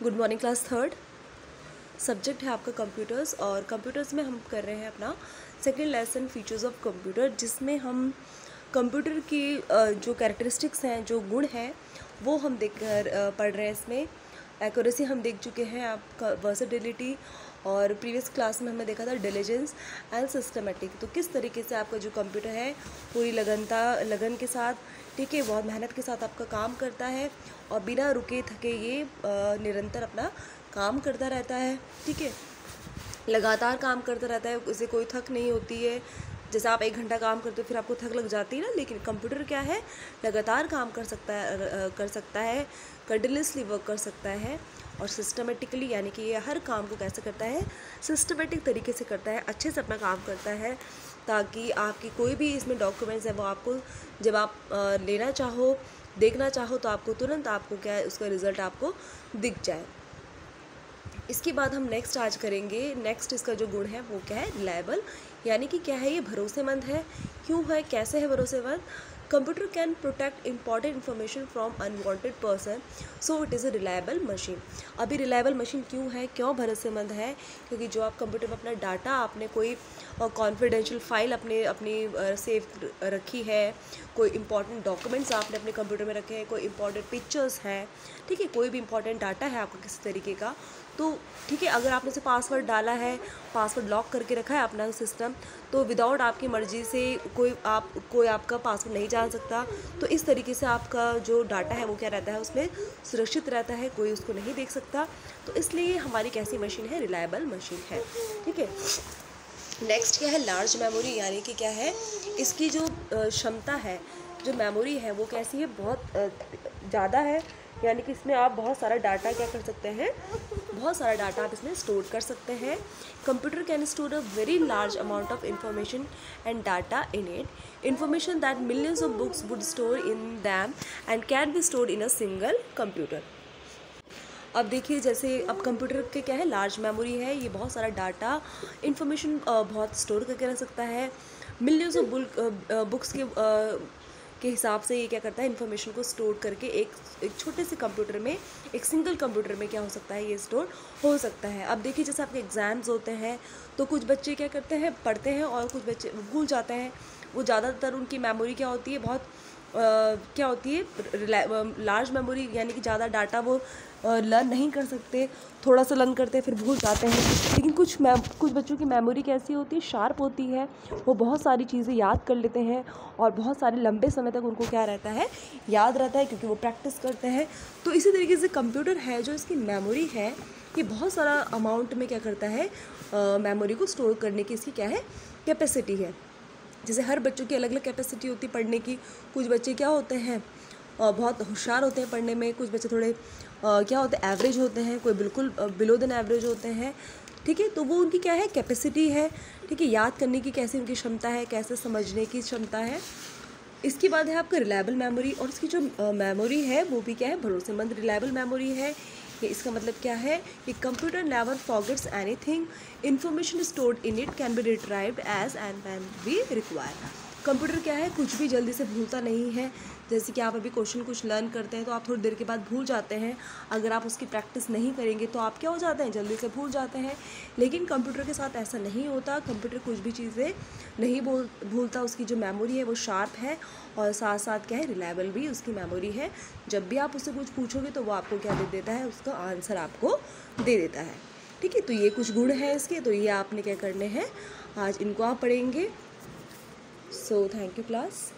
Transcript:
Good morning class third. Subject है आपका computers और कंप्यूटर्स में हम कर रहे हैं अपना second lesson features of computer, जिसमें हम कंप्यूटर की जो कैरेक्टरिस्टिक्स हैं, जो गुण हैं, वो हम देख कर पढ़ रहे हैं। इसमें एक्यूरेसी हम देख चुके हैं, आपका वर्सेटिलिटी, और प्रीवियस क्लास में हमने देखा था डिलीजेंस एंड सिस्टमेटिक। तो किस तरीके से आपका जो कंप्यूटर है पूरी लगन के साथ, ठीक है, बहुत मेहनत के साथ आपका काम करता है और बिना रुके थके ये निरंतर अपना काम करता रहता है। ठीक है, लगातार काम करता रहता है, उसे कोई थक नहीं होती है। जैसे आप 1 घंटा काम करते हो फिर आपको थक लग जाती है ना, लेकिन कंप्यूटर क्या है, लगातार काम कर सकता है, कंटिन्यूसली वर्क कर सकता है और सिस्टमेटिकली, यानी कि ये हर काम को कैसे करता है, सिस्टमेटिक तरीके से करता है, अच्छे से अपना काम करता है, ताकि आपकी कोई भी इसमें डॉक्यूमेंट्स है वो आपको जब आप लेना चाहो, देखना चाहो, तो आपको तुरंत आपको क्या है, उसका रिज़ल्ट आपको दिख जाए। इसके बाद हम नेक्स्ट आज करेंगे, नेक्स्ट इसका जो गुण है वो क्या है, रिलायबल, यानी कि क्या है, ये भरोसेमंद है। क्यों है, कैसे है भरोसेमंद? Computer can protect important information from unwanted person, so it is a reliable machine. अभी रिलायबल मशीन क्यों है, क्यों भरोसेमंद है? क्योंकि जो आप कंप्यूटर में अपना डाटा, आपने कोई कॉन्फिडेंशियल फाइल अपनी सेव रखी है, कोई इंपॉर्टेंट डॉक्यूमेंट्स आपने अपने कंप्यूटर में रखे हैं, कोई इंपॉर्टेंट पिक्चर्स हैं, ठीक है, कोई भी इंपॉर्टेंट डाटा है आपका किसी तरीके का, तो ठीक है, अगर आपने उसे पासवर्ड डाला है, पासवर्ड लॉक करके रखा है अपना सिस्टम, तो विदाउट आपकी मर्ज़ी से कोई आपका पासवर्ड नहीं जान सकता। तो इस तरीके से आपका जो डाटा है वो क्या रहता है, उसमें सुरक्षित रहता है, कोई उसको नहीं देख सकता। तो इसलिए हमारी कैसी मशीन है, रिलायबल मशीन है। ठीक है, नेक्स्ट क्या है, लार्ज मेमोरी, यानी कि क्या है, इसकी जो क्षमता है, जो मेमोरी है वो कैसी है, बहुत ज़्यादा है, यानी कि इसमें आप बहुत सारा डाटा क्या कर सकते हैं, बहुत सारा डाटा आप इसमें स्टोर कर सकते हैं। Computer can store a very large amount of information and data in it, information that millions of books would store in them and can be stored in a single computer. अब देखिए, जैसे अब computer के क्या है, large memory है, ये बहुत सारा डाटा इन्फॉर्मेशन बहुत स्टोर करके रख सकता है। मिलियंस ऑफ बुक्स के हिसाब से ये क्या करता है, इन्फॉर्मेशन को स्टोर करके एक छोटे से कंप्यूटर में, एक सिंगल कंप्यूटर में क्या हो सकता है, ये स्टोर हो सकता है। अब देखिए, जैसे आपके एग्ज़ाम्स होते हैं तो कुछ बच्चे क्या करते हैं, पढ़ते हैं, और कुछ बच्चे भूल जाते हैं। वो ज़्यादातर उनकी मेमोरी क्या होती है, बहुत क्या होती है, लार्ज मेमोरी, यानी कि ज़्यादा डाटा वो लर्न नहीं कर सकते, थोड़ा सा लर्न करते हैं फिर भूल जाते हैं। लेकिन कुछ बच्चों की मेमोरी कैसी होती है, शार्प होती है, वो बहुत सारी चीज़ें याद कर लेते हैं और बहुत सारे लंबे समय तक उनको क्या रहता है, याद रहता है, क्योंकि वो प्रैक्टिस करते हैं। तो इसी तरीके से कंप्यूटर है, जो इसकी मेमोरी है, ये बहुत सारा अमाउंट में क्या करता है, मेमोरी को स्टोर करने की इसकी क्या है, कैपेसिटी है। जैसे हर बच्चों की अलग अलग कैपेसिटी होती है पढ़ने की। कुछ बच्चे क्या होते हैं, बहुत होशियार होते हैं पढ़ने में, कुछ बच्चे थोड़े क्या होते हैं, एवरेज होते हैं, कोई बिल्कुल बिलो देन एवरेज होते हैं। ठीक है, तो वो उनकी क्या है, कैपेसिटी है। ठीक है, याद करने की कैसी उनकी क्षमता है, कैसे समझने की क्षमता है। इसके बाद है आपका रिलायबल मेमोरी, और इसकी जो मेमोरी है वो भी क्या है, भरोसेमंद रिलायबल मेमोरी है। ये इसका मतलब क्या है कि computer never forgets anything, information stored in it can be retrieved as and when we require. Computer क्या है, कुछ भी जल्दी से भूलता नहीं है। जैसे कि आप अभी क्वेश्चन कुछ लर्न करते हैं तो आप थोड़ी देर के बाद भूल जाते हैं, अगर आप उसकी प्रैक्टिस नहीं करेंगे तो आप क्या हो जाते हैं, जल्दी से भूल जाते हैं। लेकिन कंप्यूटर के साथ ऐसा नहीं होता, कंप्यूटर कुछ भी चीज़ें नहीं भूलता, उसकी जो मेमोरी है वो शार्प है, और साथ साथ क्या है, रिलायबल भी उसकी मेमोरी है। जब भी आप उससे कुछ पूछोगे तो वो आपको क्या दे देता है, उसका आंसर आपको दे देता है। ठीक है, तो ये कुछ गुण हैं इसके, तो ये आपने क्या करने हैं, आज इनको आप पढ़ेंगे। So thank you class.